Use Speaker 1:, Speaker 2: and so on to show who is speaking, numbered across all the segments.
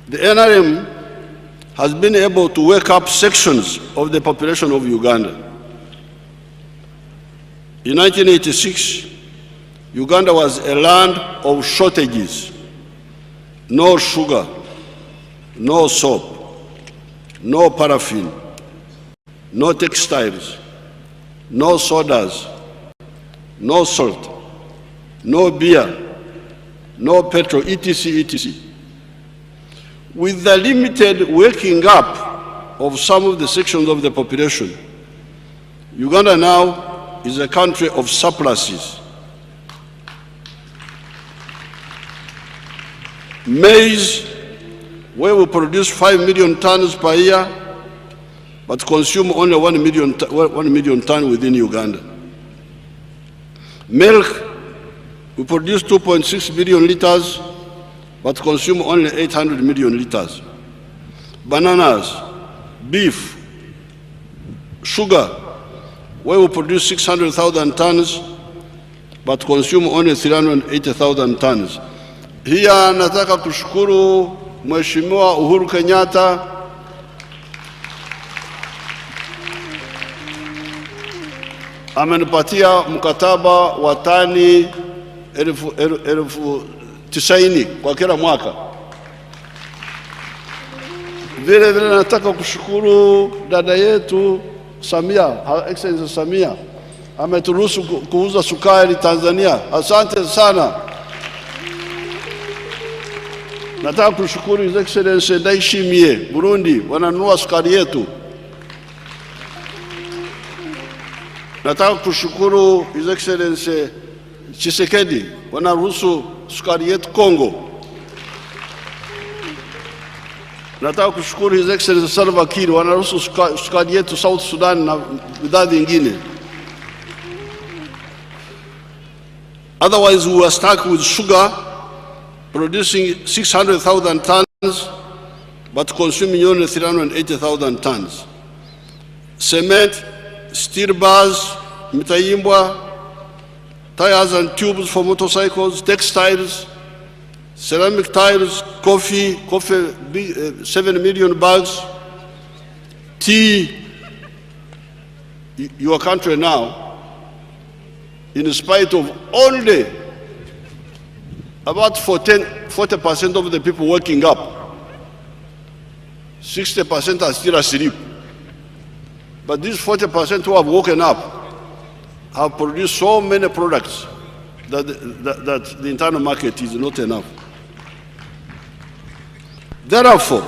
Speaker 1: The NRM has been able to wake up sections of the population of Uganda. In 1986, Uganda was a land of shortages. No sugar, no soap, no paraffin, no textiles, no sodas, no salt, no beer, no petrol, etc., etc. With the limited waking up of some of the sections of the population, Uganda now is a country of surpluses. Maize, where we produce 5 million tons per year, but consume only 1 million tons within Uganda. Milk, we produce 2.6 billion liters, but consume only 800 million liters. Bananas, beef, sugar, where we produce 600,000 tons, but consume only 380,000 tons. Hiya nataka kushukuru Mheshimiwa Uhuru Kenyatta amenipatia mkataba wa tani elfu 90 kwa kila mwaka. Vile vile nataka kushukuru dada yetu Samia, Her Excellency Samia, ameturuhusu kuuza sukari Tanzania. Asante sana. Nataka kushukuru His Excellency Ndayishimiye, Burundi, wananunua sukari yetu. Nataka kushukuru His Excellency Tshisekedi, wanaruhusu sukari yetu Kongo. Nataka kushukuru His Excellency Salva Kiir, wanaruhusu sukari yetu South Sudan na bidhaa nyingine. Otherwise we were stuck with sugar, producing 600,000 tons, but consuming only 380,000 tons. Cement, steel bars, mitayimbwa, tires and tubes for motorcycles, textiles, ceramic tiles, coffee, 7 million bags, tea. Your country now, in spite of only about 40% of the people waking up, 60% are still asleep. But these 40% who have woken up have produced so many products that the internal market is not enough. Therefore,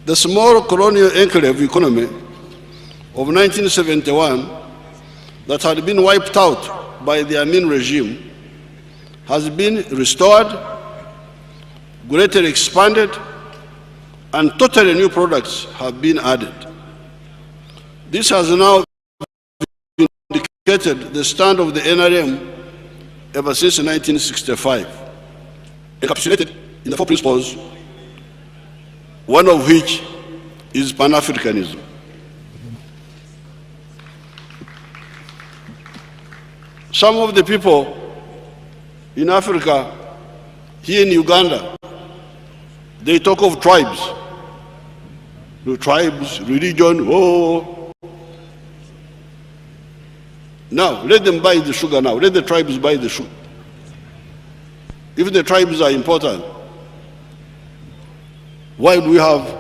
Speaker 1: the small colonial enclave economy of 1971 that had been wiped out by the Amin regime has been restored, greatly expanded, and totally new products have been added. This has now indicated the stand of the NRM ever since 1965, encapsulated in the 4 principles, one of which is Pan-Africanism. Some of the people in Africa, here in Uganda, they talk of tribes. The tribes, religion, oh. Now, let them buy the sugar now. Let the tribes buy the sugar. If the tribes are important, why do we have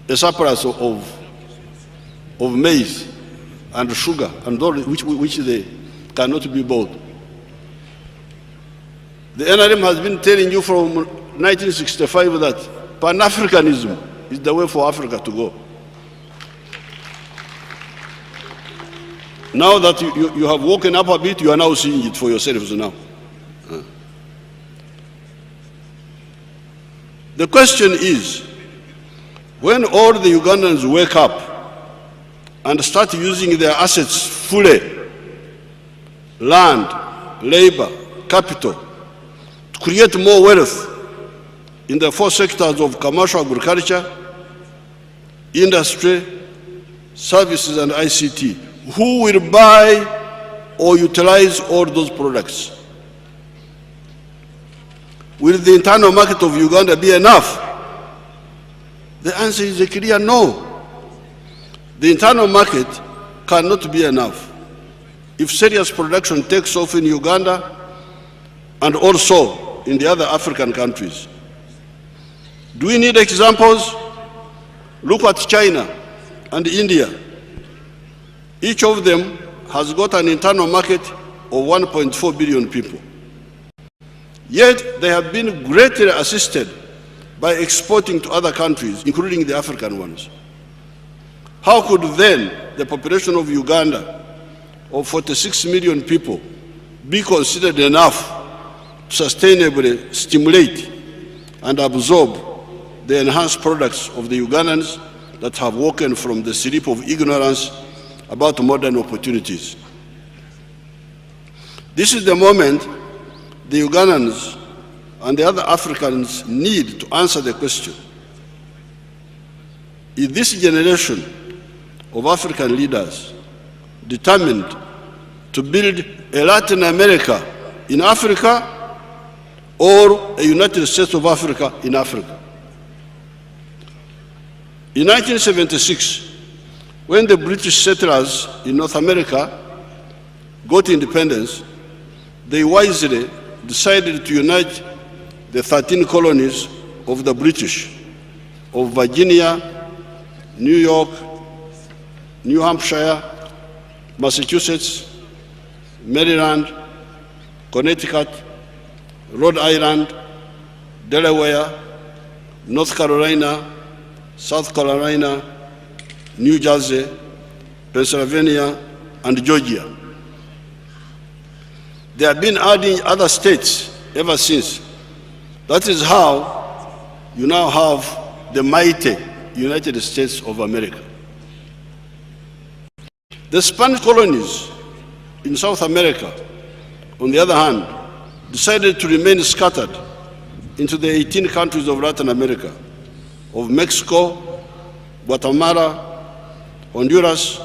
Speaker 1: a surplus of maize and sugar and all which they cannot be bought? The NRM has been telling you from 1965 that Pan-Africanism is the way for Africa to go. Now that you have woken up a bit, you are now seeing it for yourselves now. The question is, when all the Ugandans wake up and start using their assets fully, land, labor, capital, to create more wealth in the 4 sectors of commercial agriculture, industry, services, and ICT, who will buy or utilize all those products? Will the internal market of Uganda be enough? The answer is a clear no. The internal market cannot be enough. If serious production takes off in Uganda and also in the other African countries. Do we need examples? Look at China and India. Each of them has got an internal market of 1.4 billion people. Yet they have been greatly assisted by exporting to other countries, including the African ones. How could then the population of Uganda of 46 million people be considered enough to sustainably stimulate and absorb the enhanced products of the Ugandans that have woken from the sleep of ignorance about modern opportunities? This is the moment the Ugandans and the other Africans need to answer the question: is this generation of African leaders determined to build a Latin America in Africa or a United States of Africa in Africa? In 1976, when the British settlers in North America got independence, they wisely decided to unite the 13 colonies of the British of Virginia, New York, New Hampshire, Massachusetts, Maryland, Connecticut, Rhode Island, Delaware, North Carolina, South Carolina, New Jersey, Pennsylvania, and Georgia. They have been adding other states ever since. That is how you now have the mighty United States of America. The Spanish colonies in South America, on the other hand, decided to remain scattered into the 18 countries of Latin America, of Mexico, Guatemala, Honduras,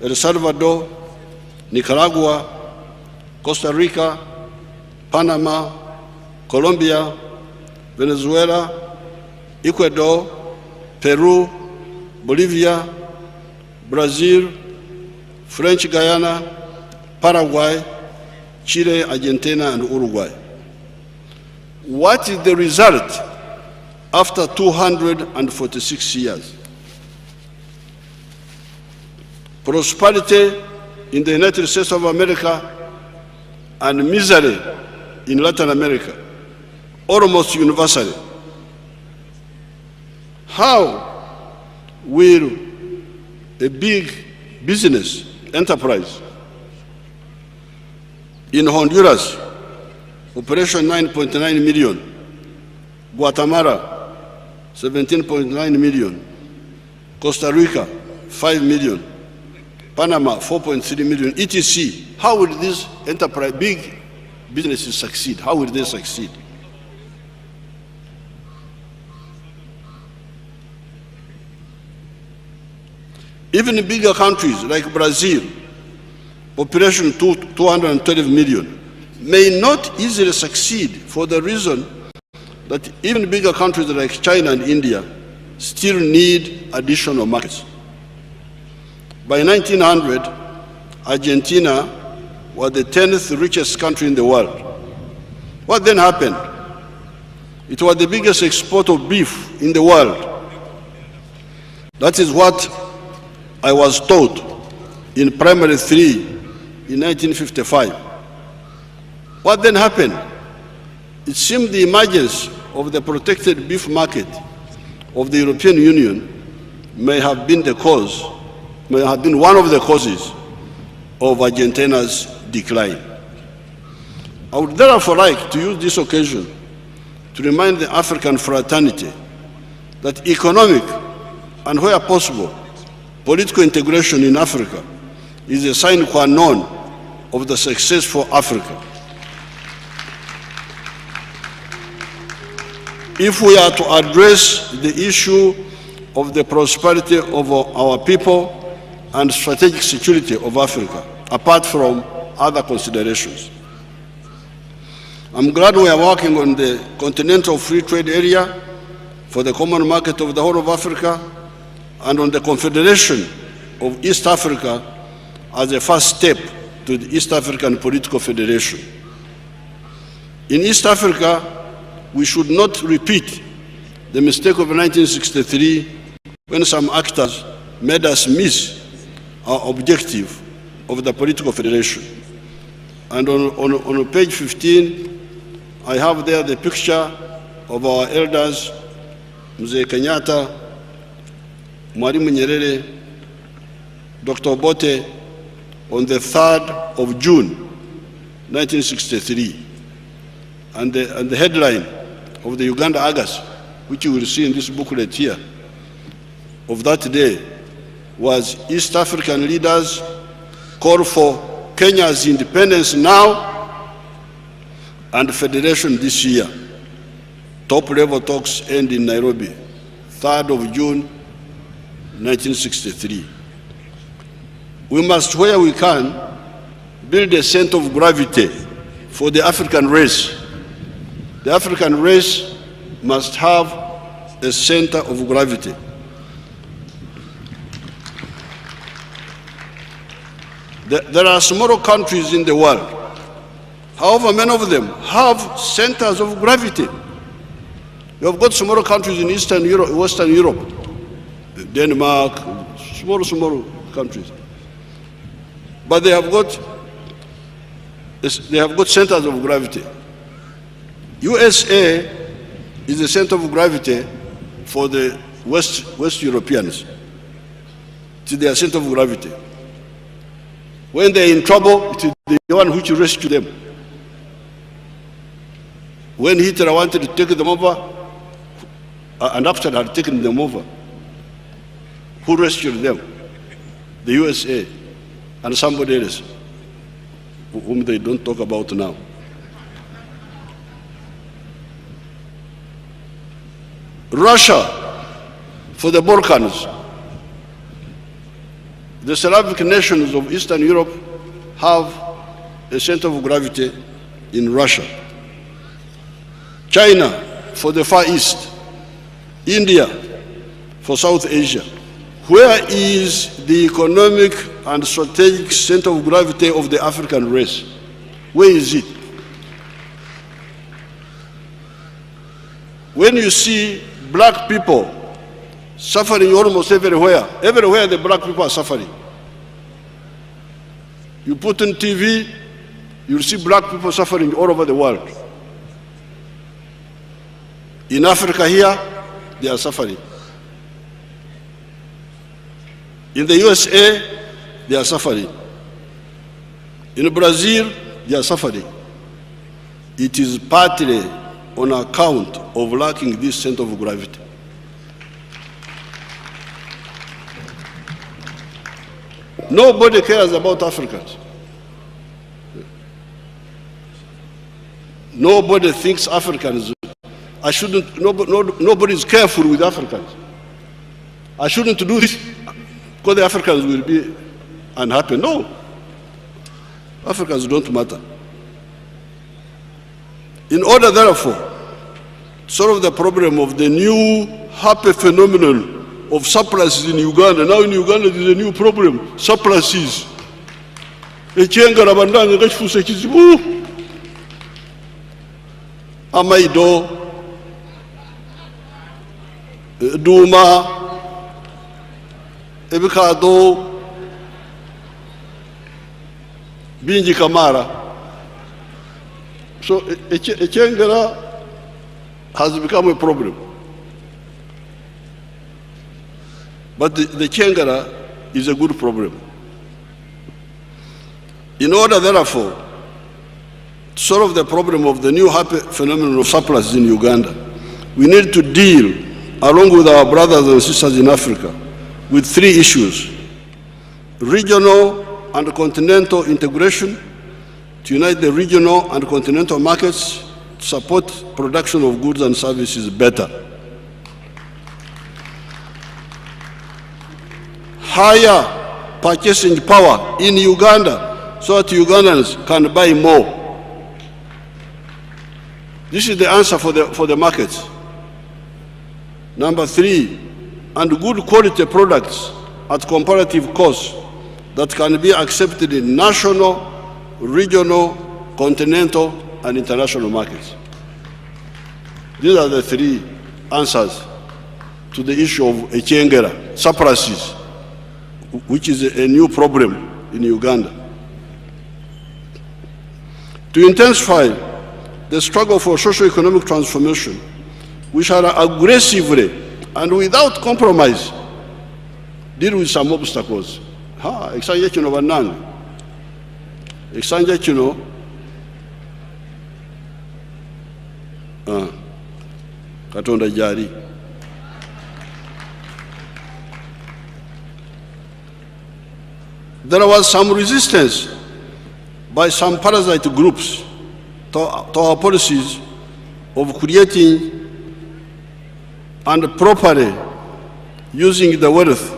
Speaker 1: El Salvador, Nicaragua, Costa Rica, Panama, Colombia, Venezuela, Ecuador, Peru, Bolivia, Brazil, French Guiana, Paraguay, Chile, Argentina, and Uruguay. What is the result after 246 years? Prosperity in the United States of America and misery in Latin America, almost universally. How will a big business enterprise in Honduras, population 9.9 million, Guatemala, 17.9 million, Costa Rica, 5 million, Panama, 4.3 million, etc. How will these enterprise, big businesses succeed? How will they succeed? Even bigger countries like Brazil, population 212 million, may not easily succeed for the reason that even bigger countries like China and India still need additional markets. By 1900, Argentina was the 10th richest country in the world. What then happened? It was the biggest exporter of beef in the world. That is what I was taught in primary 3 in 1955. What then happened? It seemed the emergence of the protected beef market of the European Union may have been one of the causes of Argentina's decline. I would therefore like to use this occasion to remind the African fraternity that economic and, where possible, political integration in Africa is a sine qua non of the success for Africa. If we are to address the issue of the prosperity of our people and strategic security of Africa, apart from other considerations, I'm glad we are working on the Continental Free Trade Area for the Common Market of the Horn of Africa and on the Confederation of East Africa as a first step to the East African Political Federation. In East Africa, we should not repeat the mistake of 1963 when some actors made us miss our objective of the political federation. And on page 15, I have there the picture of our elders, Mzee Kenyatta, Mwalimu Nyerere, Dr. Obote, on the 3rd of June, 1963. And the headline of the Uganda Argus, which you will see in this booklet here, of that day was East African leaders call for Kenya's independence now and federation this year. Top-level talks end in Nairobi, 3rd of June, 1963. We must, where we can, build a center of gravity for the African race. The African race must have a center of gravity. There are smaller countries in the world. However, many of them have centers of gravity. You have got smaller countries in Eastern Europe, Western Europe, Denmark, small countries. But they have got centers of gravity. USA is the center of gravity for the West Europeans. It is their center of gravity. When they're in trouble, it is the one which rescues them. When Hitler wanted to take them over, and after had taken them over, who rescued them? The USA and somebody else, whom they don't talk about now. Russia, for the Balkans. The Slavic nations of Eastern Europe have a center of gravity in Russia. China for the Far East. India for South Asia. Where is the economic and strategic center of gravity of the African race? Where is it? When you see black people suffering almost everywhere the black people are suffering. You put on TV, you'll see black people suffering all over the world. In Africa here, they are suffering. In the USA, they are suffering. In Brazil, they are suffering. It is partly on account of lacking this center of gravity. Nobody cares about Africans. Nobody thinks Africans. Nobody is careful with Africans. I shouldn't do this because the Africans will be unhappy. No. Africans don't matter. In order, therefore, to solve the problem of the new happy phenomenon of surpluses in Uganda. Now in Uganda there is a new problem, surpluses. Amaido, Duma, Ebikado, Binji Kamara. So Echengara has become a problem. But the Chengara is a good problem. In order, therefore, to solve the problem of the new happy phenomenon of surplus in Uganda, we need to deal, along with our brothers and sisters in Africa, with three issues: regional and continental integration, to unite the regional and continental markets, to support production of goods and services better. Higher purchasing power in Uganda so that Ugandans can buy more. This is the answer for the markets. Number 3, and good quality products at comparative cost that can be accepted in national, regional, continental, and international markets. These are the 3 answers to the issue of Echengera, surpluses, which is a new problem in Uganda. To intensify the struggle for socio-economic transformation, we shall aggressively and without compromise deal with some obstacles. Ekisanja kino bannange, ekisanja kino Katonda gyali. There was some resistance by some parasite groups to our policies of creating and properly using the wealth